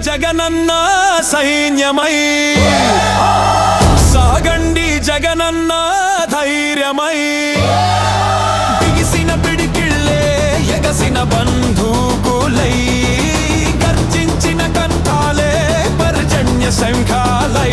జగనన్న సైన్యమై సాగండి జగనన్న ధైర్యమై బిగిసిన పిడికిళ్ళే ఎగసిన బంధుకులై గర్జించిన కంఠాలే పర్జన్య శంఖాలై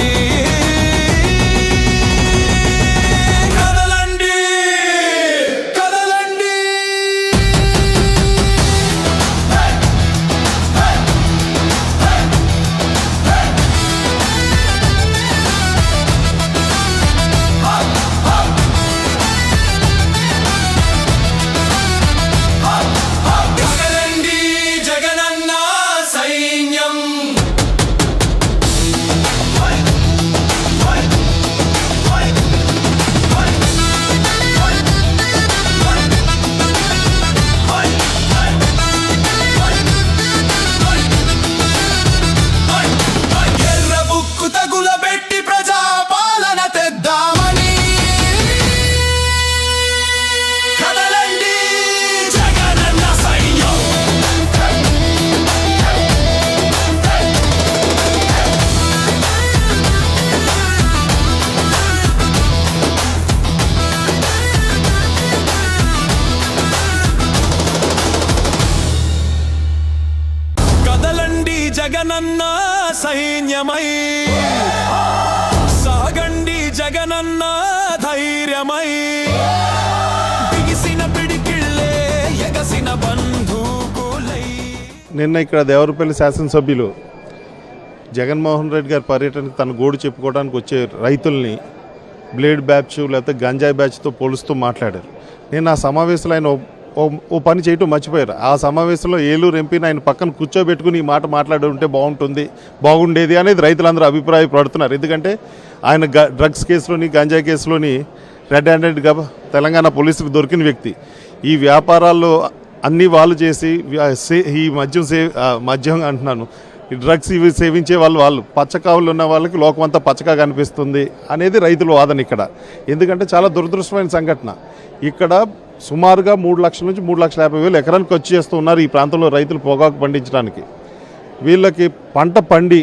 జగనన్న సైన్యమై సాగండి జగనన్న ధైర్యమై బిగిసిన పిడికిళ్ళే ఎగసిన బంధుకులై. నిన్న ఇక్కడ దేవరపల్లి శాసనసభ్యులు జగన్మోహన్ రెడ్డి గారి పర్యటనకు తన గోడు చెప్పుకోవడానికి వచ్చే రైతుల్ని బ్లేడ్ బ్యాచ్ లేకపోతే గంజాయి బ్యాచ్తో పోలుస్తూ మాట్లాడారు. నేను ఆ సమావేశంలో ఆయన ఓ పని చేయటం మర్చిపోయారు. ఆ సమావేశంలో ఏలూరు ఎంపీని ఆయన పక్కన కూర్చోబెట్టుకుని ఈ మాట మాట్లాడి ఉంటే బాగుండేది అనేది రైతులందరూ అభిప్రాయపడుతున్నారు. ఎందుకంటే ఆయన డ్రగ్స్ కేసులోని గంజాయి కేసులోని రెడ్ హ్యాండెడ్గా తెలంగాణ పోలీసులకు దొరికిన వ్యక్తి. ఈ వ్యాపారాల్లో అన్నీ వాళ్ళు చేసి ఈ మద్యం అంటున్నాను, ఈ డ్రగ్స్ ఇవి సేవించే వాళ్ళు పచ్చకావులు ఉన్న వాళ్ళకి లోకమంతా పచ్చగా కనిపిస్తుంది అనేది రైతుల వాదన ఇక్కడ. ఎందుకంటే చాలా దురదృష్టమైన సంఘటన. ఇక్కడ సుమారుగా 3 లక్షల నుంచి 3,50,000 ఎకరానికి ఖర్చు చేస్తూ ఉన్నారు ఈ ప్రాంతంలో రైతులు పొగాకు పండించడానికి. వీళ్ళకి పంట పండి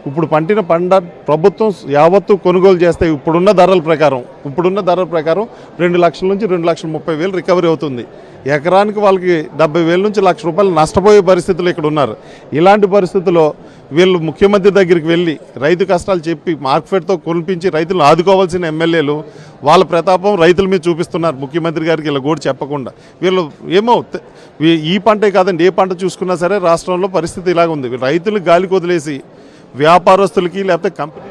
ఇప్పుడు పండిన పంట ప్రభుత్వం యావత్తు కొనుగోలు చేస్తే ఇప్పుడున్న ధరల ప్రకారం 2 లక్షల నుంచి 2,30,000 రికవరీ అవుతుంది. ఎకరానికి వాళ్ళకి 70,000 నుంచి ₹1,00,000 నష్టపోయే పరిస్థితులు ఇక్కడ ఉన్నారు. ఇలాంటి పరిస్థితుల్లో వీళ్ళు ముఖ్యమంత్రి దగ్గరికి వెళ్ళి రైతు కష్టాలు చెప్పి మార్కెట్తో కొనిపించి రైతులను ఆదుకోవాల్సిన ఎమ్మెల్యేలు వాళ్ళ ప్రతాపం రైతుల మీద చూపిస్తున్నారు. ముఖ్యమంత్రి గారికి ఇలా కూడా చెప్పకుండా వీళ్ళు ఏమో ఈ పంటే కాదండి, ఏ పంట చూసుకున్నా సరే రాష్ట్రంలో పరిస్థితి ఇలాగ ఉంది. రైతులు గాలికి వదిలేసి వ్యాపారస్తులకి లేకపోతే company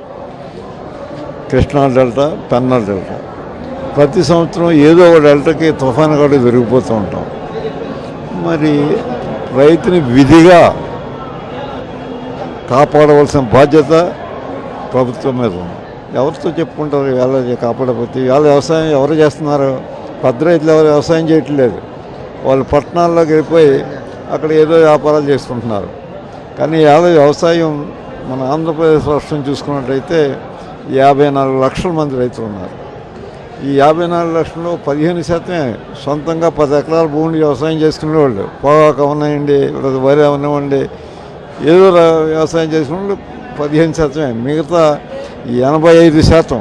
Krishna delta, Penna delta ప్రతి సంవత్సరం ఏదో ఒక డెల్టాకి తుఫాను కూడా జరిగిపోతూ ఉంటాం. మరి రైతుని విధిగా కాపాడవలసిన బాధ్యత ప్రభుత్వం మీద ఉంది. ఎవరితో చెప్పుకుంటారు ఇవాళ కాపాడకపోతే? ఇవాళ వ్యవసాయం ఎవరు చేస్తున్నారు? పెద్ద రైతులు ఎవరు వ్యవసాయం చేయట్లేదు. వాళ్ళు పట్టణాల్లోకి వెళ్ళిపోయి అక్కడ ఏదో వ్యాపారాలు చేసుకుంటున్నారు. కానీ ఇవాళ వ్యవసాయం మన ఆంధ్రప్రదేశ్ రాష్ట్రం చూసుకున్నట్లయితే 54 లక్షల మంది రైతులు ఉన్నారు. ఈ 54 లక్షల్లో 15% సొంతంగా 10 ఎకరాల భూమిని వ్యవసాయం చేసుకునేవాళ్ళు. పొగాకు అవనివ్వండి, వరి అవనివ్వండి, ఏదో వ్యవసాయం చేసుకునే వాళ్ళు 15%. మిగతా 85%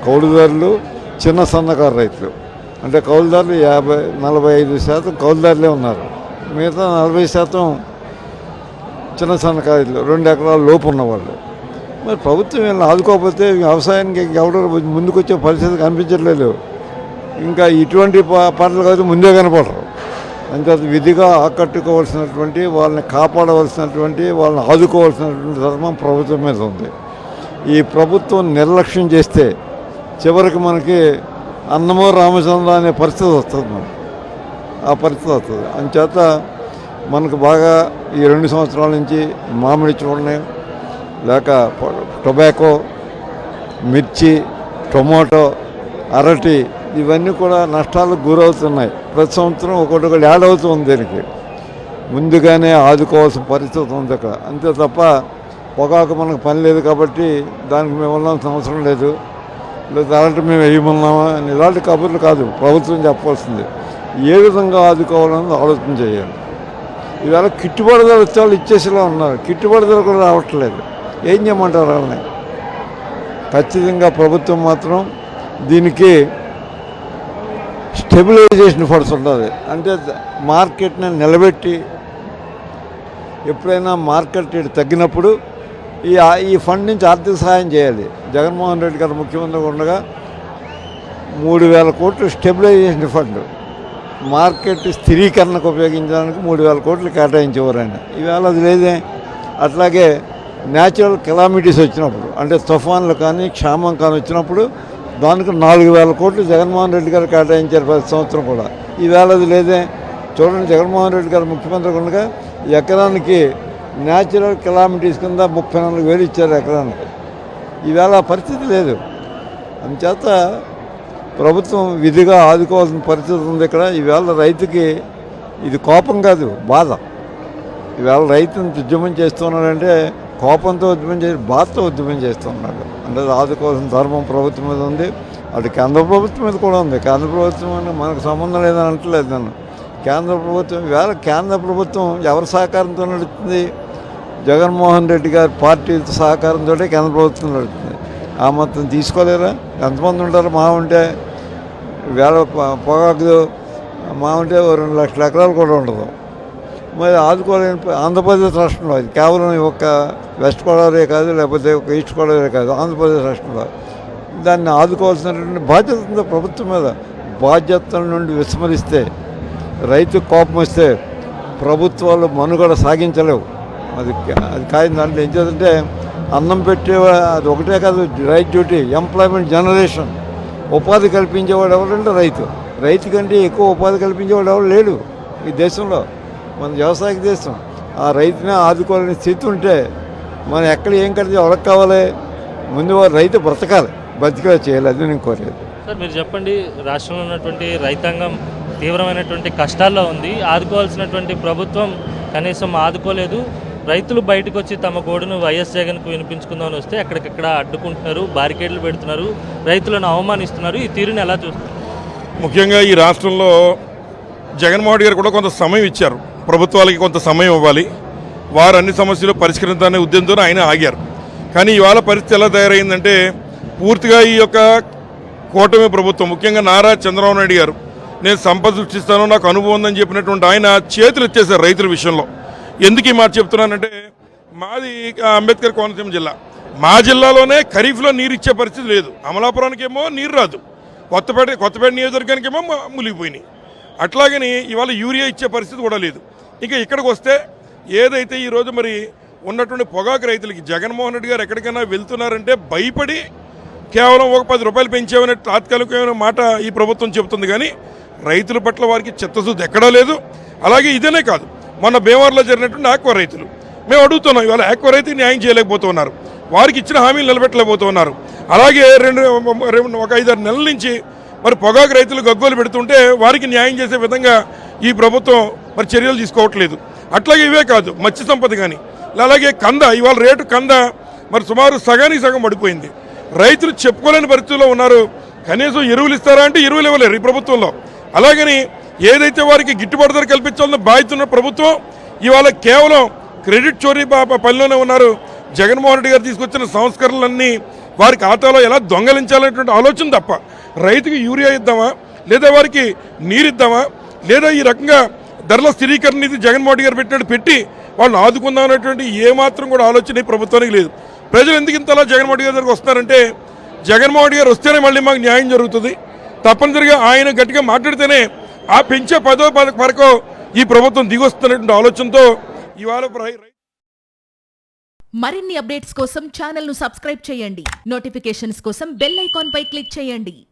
కౌలుదారులు, చిన్న సన్నకారు రైతులు. అంటే కౌలుదారులు 45% కౌలుదారులే ఉన్నారు. మిగతా 40% చిన్న సన్నకారు రైతులు, 2 ఎకరాల లోపు ఉన్నవాళ్ళు. మరి ప్రభుత్వం వీళ్ళని ఆదుకోకపోతే వ్యవసాయానికి ఎవరు ముందుకొచ్చే పరిస్థితి కనిపించట్లేదు. ఇంకా ఇటువంటి పంటలు కాదు ముందే కనపడరు. అంతే విధిగా ఆకట్టుకోవాల్సినటువంటి, వాళ్ళని కాపాడవలసినటువంటి, వాళ్ళని ఆదుకోవాల్సినటువంటి ధర్మం ప్రభుత్వం మీద ఉంది. ఈ ప్రభుత్వం నిర్లక్ష్యం చేస్తే చివరికి మనకి అన్నమో రామచంద్ర అనే పరిస్థితి వస్తుంది. ఆ పరిస్థితి వస్తుంది. అంచేత మనకు బాగా ఈ 2 సంవత్సరాల నుంచి మామిడి చూడని లేక టొబాకో, మిర్చి, టొమాటో, అరటి ఇవన్నీ కూడా నష్టాలకు గురవుతున్నాయి. ప్రతి సంవత్సరం ఒకటి యాడ్ అవుతుంది. దీనికి ముందుగానే ఆదుకోవాల్సిన పరిస్థితి ఉంది అక్కడ. అంతే తప్ప పొగాకు మనకు పని లేదు కాబట్టి దానికి మేము వెళ్ళాల్సిన అవసరం లేదు, లేదా అలాంటి మేము వేయమన్నామా అని ఇలాంటి కబుర్లు కాదు ప్రభుత్వం చెప్పాల్సింది. ఏ విధంగా ఆదుకోవాలని ఆలోచన చేయాలి. ఈవేళ గిట్టుబాటు ధర వచ్చే వాళ్ళు ఇచ్చేసేలా ఉన్నారు. గిట్టుబాటు ధర కూడా రావట్లేదు. ఏం చేయమంటారు వాళ్ళని? ఖచ్చితంగా ప్రభుత్వం మాత్రం దీనికి స్టెబిలైజేషన్ ఫండ్స్ ఉంటుంది. అంటే మార్కెట్ని నిలబెట్టి ఎప్పుడైనా మార్కెట్ రేటు తగ్గినప్పుడు ఈ ఫండ్ నుంచి ఆర్థిక సహాయం చేయాలి. జగన్మోహన్ రెడ్డి గారు ముఖ్యమంత్రిగా ఉండగా 3,000 కోట్లు స్టెబిలైజేషన్ ఫండ్ మార్కెట్ స్థిరీకరణకు ఉపయోగించడానికి 3,000 కోట్లు కేటాయించేవారు ఆయన. ఈవేళ అది లేదే. అట్లాగే న్యాచురల్ కెలామిటీస్ వచ్చినప్పుడు అంటే తుఫాన్లు కానీ క్షామం కానీ వచ్చినప్పుడు దానికి 4,000 కోట్లు జగన్మోహన్ రెడ్డి గారు కేటాయించారు ప్రతి సంవత్సరం కూడా. ఈవేళ అది లేదే. చూడండి, జగన్మోహన్ రెడ్డి గారు ముఖ్యమంత్రి ఉండగా ఎకరానికి న్యాచురల్ కెలామిటీస్ కింద 34,000 ఇచ్చారు ఎకరానికి. ఈవేళ పరిస్థితి లేదు. అందుచేత ప్రభుత్వం విధిగా ఆదుకోవాల్సిన పరిస్థితి ఉంది ఇక్కడ. ఈవేళ రైతుకి ఇది కోపం కాదు, బాధ. ఈవేళ రైతుని ఉద్యమం చేస్తున్నాడంటే కోపంతో ఉద్యమం చేసి బాధతో ఉద్యమం చేస్తున్నాడు. అంటే ఆదుకోవాల్సిన ధర్మం ప్రభుత్వం మీద ఉంది. అటు కేంద్ర ప్రభుత్వం మీద కూడా ఉంది. కేంద్ర ప్రభుత్వం అని మనకు సంబంధం లేదని అంటలేదు నన్ను. కేంద్ర ప్రభుత్వం ఈవేళ కేంద్ర ప్రభుత్వం ఎవరి సహకారంతో నడుస్తుంది? జగన్మోహన్ రెడ్డి గారి పార్టీ సహకారంతో కేంద్ర ప్రభుత్వం నడుస్తుంది. ఆ మొత్తం తీసుకోలేరా? ఎంతమంది ఉంటారు? మా ఉంటే వేళ పొగాకు మా ఉంటే 2 లక్షల ఎకరాలు కూడా ఉండదు. మరి ఆదుకోలేని ఆంధ్రప్రదేశ్ రాష్ట్రంలో అది కేవలం ఒక వెస్ట్ గోదావరి కాదు, లేకపోతే ఒక ఈస్ట్ గోదావరి కాదు, ఆంధ్రప్రదేశ్ రాష్ట్రంలో దాన్ని ఆదుకోవాల్సినటువంటి బాధ్యత ఉంది ప్రభుత్వం మీద. బాధ్యతల నుండి విస్మరిస్తే, రైతు కోపం వస్తే ప్రభుత్వాలు మనుగడ సాగించలేవు. అది కాదు. దాంట్లో ఏం చేద్దంటే అన్నం పెట్టే అది ఒకటే కాదు, రైతు డ్యూటీ, ఎంప్లాయ్మెంట్ జనరేషన్, ఉపాధి కల్పించేవాడు ఎవరంటే రైతు. రైతు కంటే ఎక్కువ ఉపాధి కల్పించేవాడు ఎవరు లేడు ఈ దేశంలో. మన వ్యవసాయ దేశం. ఆ రైతునే ఆదుకోవాలని స్థితి ఉంటే మనం ఎక్కడ ఏం కడితే ఎవరికి కావాలి? ముందు రైతు బ్రతకాలి, బతికే చేయాలి. అది నేను కోరేది. సార్, మీరు చెప్పండి, రాష్ట్రంలో ఉన్నటువంటి రైతాంగం తీవ్రమైనటువంటి కష్టాల్లో ఉంది. ఆదుకోవాల్సినటువంటి ప్రభుత్వం కనీసం ఆదుకోలేదు. రైతులు బయటకు వచ్చి తమ గోడును వైఎస్ జగన్కు వినిపించుకుందామని వస్తే ఎక్కడికక్కడ అడ్డుకుంటున్నారు, బారికేడ్లు పెడుతున్నారు, రైతులను అవమానిస్తున్నారు. ఈ తీరుని ఎలా చూస్తారు? ముఖ్యంగా ఈ రాష్ట్రంలో జగన్మోహన్ గారు కూడా కొంత సమయం ఇచ్చారు. ప్రభుత్వాలకి కొంత సమయం ఇవ్వాలి. వారు అన్ని సమస్యలు పరిష్కరించాలనే ఉద్యమంతో ఆయన ఆగారు. కానీ ఇవాళ పరిస్థితి ఎలా తయారైందంటే పూర్తిగా ఈ యొక్క కూటమి ప్రభుత్వం, ముఖ్యంగా నారా చంద్రబాబు నాయుడు గారు, నేను సంపద సృష్టిస్తాను, నాకు అనుభవం ఉందని చెప్పినటువంటి ఆయన చేతులు ఎత్తేసారు రైతుల విషయంలో. ఎందుకు ఈ మాట చెప్తున్నానంటే, మాది అంబేద్కర్ కోనసీమ జిల్లా. మా జిల్లాలోనే ఖరీఫ్లో నీరు ఇచ్చే పరిస్థితి లేదు. అమలాపురానికేమో నీరు రాదు, కొత్తపేట నియోజకవర్గానికేమో మునిగిపోయినాయి. అట్లాగని ఇవాళ యూరియా ఇచ్చే పరిస్థితి కూడా లేదు. ఇంకా ఇక్కడికి వస్తే ఏదైతే ఈరోజు మరి ఉన్నటువంటి పొగాకు రైతులకి జగన్మోహన్ రెడ్డి గారు ఎక్కడికైనా వెళ్తున్నారంటే భయపడి కేవలం ఒక 10 రూపాయలు పెంచామనే తాత్కాలికమైన మాట ఈ ప్రభుత్వం చెబుతుంది. కానీ రైతుల పట్ల వారికి చిత్తశుద్ధి ఎక్కడా లేదు. అలాగే ఇదేనే కాదు, మొన్న భీమవరంలో జరిగినటువంటి ఆక్వా రైతులు మేము అడుగుతున్నాం. ఇవాళ ఆక్వా రైతుకి న్యాయం చేయలేకపోతున్నారు, వారికి ఇచ్చిన హామీలు నిలబెట్టలేకపోతున్నారు. అలాగే ఒక 5-6 నెలల నుంచి మరి పొగాకు రైతులు గగ్గోలు పెడుతుంటే వారికి న్యాయం చేసే విధంగా ఈ ప్రభుత్వం మరి చర్యలు తీసుకోవట్లేదు. అట్లాగే ఇవే కాదు, మత్స్య సంపద కానీ, అలాగే కంద, ఇవాళ రేటు కంద మరి సుమారు సగానికి సగం పడిపోయింది. రైతులు చెప్పుకోలేని పరిస్థితుల్లో ఉన్నారు. కనీసం ఎరువులు ఇస్తారా అంటే ఎరువులు ఇవ్వలేరు ఈ ప్రభుత్వంలో. అలాగని ఏదైతే వారికి గిట్టుబాటు ధర కల్పించాలన్న బాధ్యత ఉన్న ప్రభుత్వం ఇవాళ కేవలం క్రెడిట్ చోరీ పనిలోనే ఉన్నారు. జగన్మోహన్ రెడ్డి గారు తీసుకొచ్చిన సంస్కరణలన్నీ వారి ఖాతాలో ఎలా దొంగలించాలనేటువంటి ఆలోచన తప్ప రైతుకి యూరియా ఇద్దామా, లేదా వారికి నీరు ఇద్దామా, లేదా ఈ రకంగా ధరల స్థిరీకరణ నిధి జగన్మోహన్ గారు పెట్టినట్టు పెట్టి వాళ్ళని ఆదుకుందాం అనేటువంటి ఏమాత్రం కూడా ఆలోచన ఈ ప్రభుత్వానికి లేదు. ప్రజలు ఎందుకు ఇంతలా జగన్మోహన్ గారి దగ్గరికి వస్తున్నారంటే, జగన్మోహన్ గారు వస్తేనే మళ్ళీ మాకు న్యాయం జరుగుతుంది, తప్పనిసరిగా ఆయన గట్టిగా మాట్లాడితేనే ఆ పెంచే 10వ వరకు ఈ ప్రభుత్వం దిగొస్తున్నటువంటి ఆలోచనతో ఇవాళ మరిన్ని అప్డేట్స్ కోసం ఛానల్ ను సబ్స్క్రైబ్ చేయండి. నోటిఫికేషన్స్ కోసం బెల్ ఐకాన్ పై క్లిక్ చేయండి.